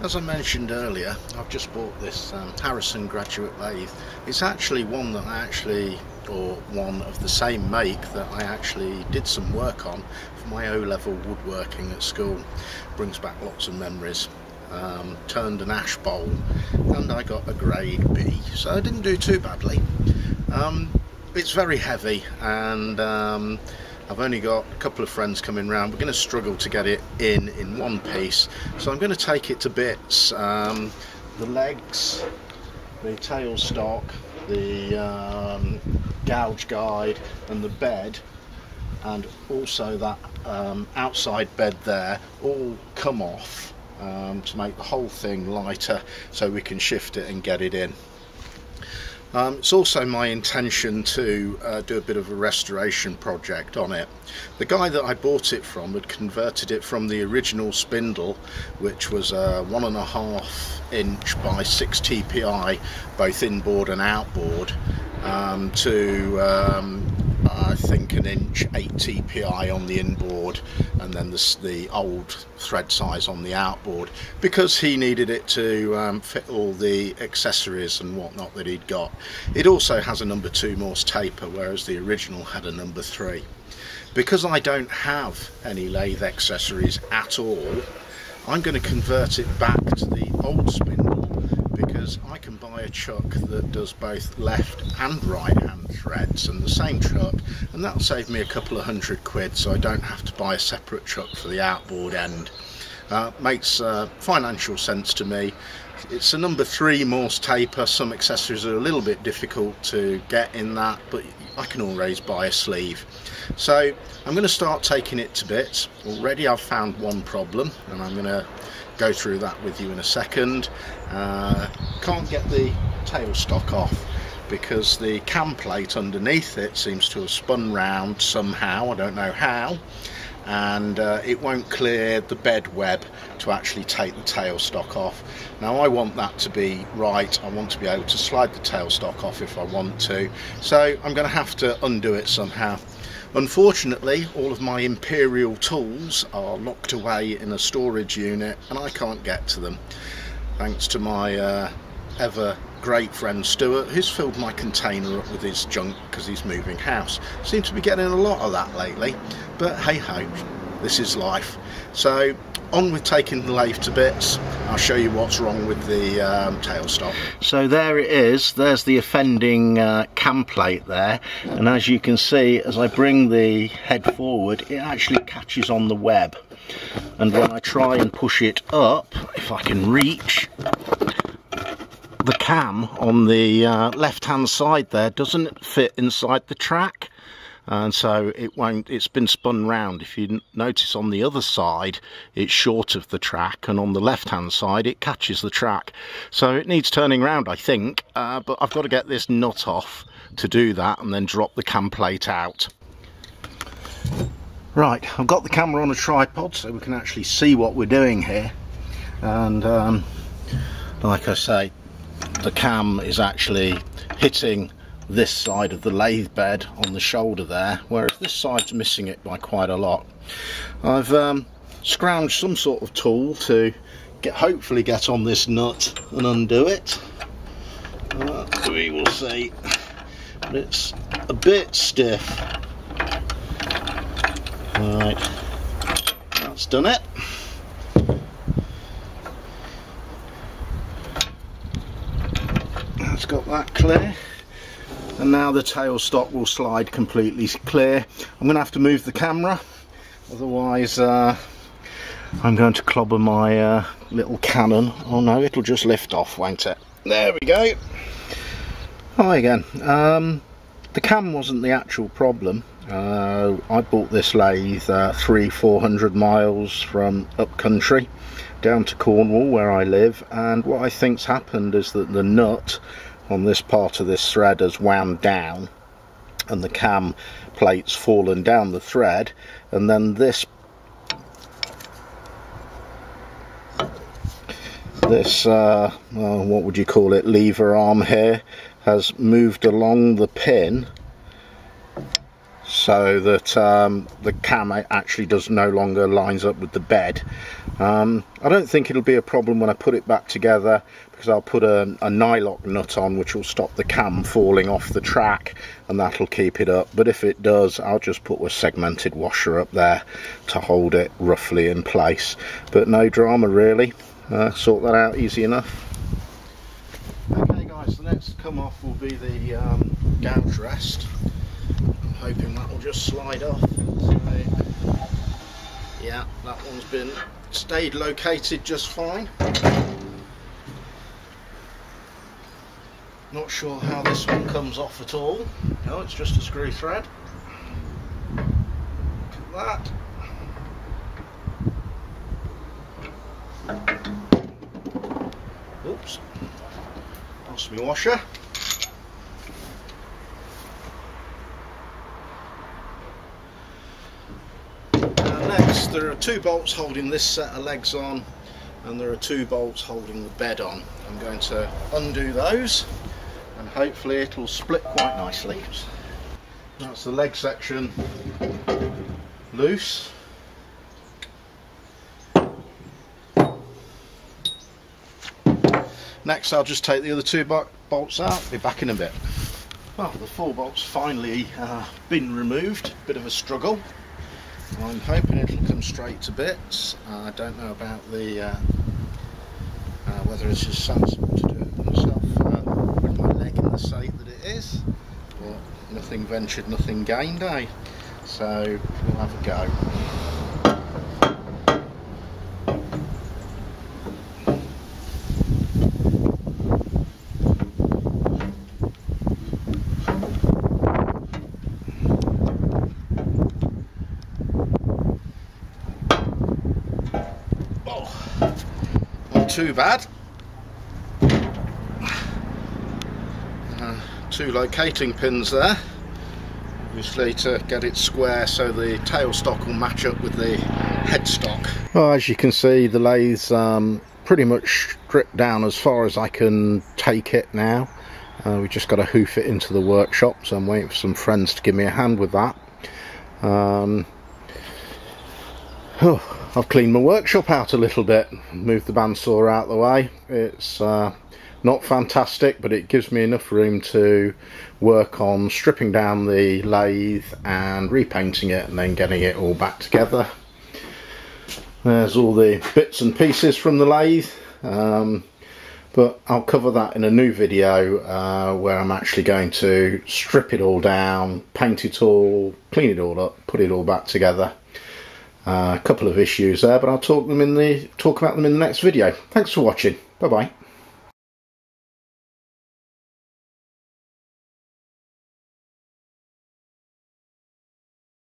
As I mentioned earlier, I've just bought this Harrison graduate lathe. It's actually one that one of the same make that I actually did some work on for my O-level woodworking at school. Brings back lots of memories. Turned an ash bowl and I got a grade B, so I didn't do too badly. It's very heavy, and I've only got a couple of friends coming round. We're going to struggle to get it in one piece, so I'm going to take it to bits. The legs, the tailstock, the gouge guide and the bed, and also that outside bed there, all come off to make the whole thing lighter so we can shift it and get it in. It's also my intention to do a bit of a restoration project on it. The guy that I bought it from had converted it from the original spindle, which was a 1.5 inch by 6 TPI, both inboard and outboard, to I think an inch 8 TPI on the inboard, and then the old thread size on the outboard, because he needed it to fit all the accessories and whatnot that he'd got. It also has a number 2 Morse taper, whereas the original had a number 3. Because I don't have any lathe accessories at all, I'm going to convert it back to the old spindle, because I can buy a chuck that does both left and right hand threads, and the same chuck, and that'll save me a couple of £100, so I don't have to buy a separate chuck for the outboard end. Makes financial sense to me. It's a number 3 Morse taper. Some accessories are a little bit difficult to get in that, but I can always buy a sleeve. So I'm going to start taking it to bits. Already I've found one problem, and I'm going to go through that with you in a second. Can't get the tailstock off because the cam plate underneath it seems to have spun round somehow, I don't know how, and it won't clear the bed web to actually take the tailstock off. Now I want that to be right. I want to be able to slide the tailstock off if I want to, so I'm going to have to undo it somehow. Unfortunately, all of my Imperial tools are locked away in a storage unit and I can't get to them, thanks to my ever great friend Stuart, who's filled my container up with his junk because he's moving house. Seem to be getting a lot of that lately, but hey ho, this is life. So on with taking the lathe to bits. I'll show you what's wrong with the tailstock. So there it is. There's the offending cam plate there, and as you can see, as I bring the head forward, it actually catches on the web, and when I try and push it up, if I can reach, the cam on the left hand side there doesn't fit inside the track, and so it's been spun round. If you notice, on the other side it's short of the track, and on the left hand side it catches the track, so it needs turning round, I think, but I've got to get this nut off to do that and then drop the cam plate out. Right, I've got the camera on a tripod so we can actually see what we're doing here, and like I say, the cam is actually hitting this side of the lathe bed on the shoulder there, whereas this side's missing it by quite a lot. I've scrounged some sort of tool to hopefully get on this nut and undo it. We will see, but it's a bit stiff. Right, that's done it. That's got that clear, and now the tailstock will slide completely clear. I'm going to have to move the camera, otherwise I'm going to clobber my little Canon. Oh no, it'll just lift off, won't it? There we go. Hi again. The cam wasn't the actual problem. I bought this lathe 300-400 miles from up country down to Cornwall where I live, and what I think's happened is that the nut on this part of this thread has wound down and the cam plate's fallen down the thread, and then this what would you call it, lever arm here has moved along the pin so that the cam actually does no longer lines up with the bed. I don't think it'll be a problem when I put it back together, because I'll put a nylock nut on which will stop the cam falling off the track, and that'll keep it up. But if it does, I'll just put a segmented washer up there to hold it roughly in place. But no drama really, sort that out easy enough. Okay guys, the next to come off will be the gouge rest. I'm hoping that will just slide off. So, yeah, that one's stayed located just fine. Not sure how this one comes off at all. No, it's just a screw thread. Look at that. Oops. Lost my washer. Next, there are 2 bolts holding this set of legs on, and there are 2 bolts holding the bed on. I'm going to undo those, and hopefully it'll split quite nicely. That's the leg section loose. Next, I'll just take the other 2 bolts out. Be back in a bit. Well, the 4 bolts finally been removed. Bit of a struggle. I'm hoping it'll come straight to bits. I don't know about the whether it's as sensible to do it myself with my leg in the state that it is, but nothing ventured, nothing gained, eh? So we'll have a go. Too bad. 2 locating pins there, obviously to get it square so the tailstock will match up with the headstock. Well, as you can see, the lathe's pretty much stripped down as far as I can take it now. We just got to hoof it into the workshop, so I'm waiting for some friends to give me a hand with that. I've cleaned my workshop out a little bit, moved the bandsaw out the way. It's not fantastic, but it gives me enough room to work on stripping down the lathe and repainting it and then getting it all back together. There's all the bits and pieces from the lathe, but I'll cover that in a new video where I'm actually going to strip it all down, paint it all, clean it all up, put it all back together. A couple of issues there, but I'll talk about them in the next video. Thanks for watching. Bye bye.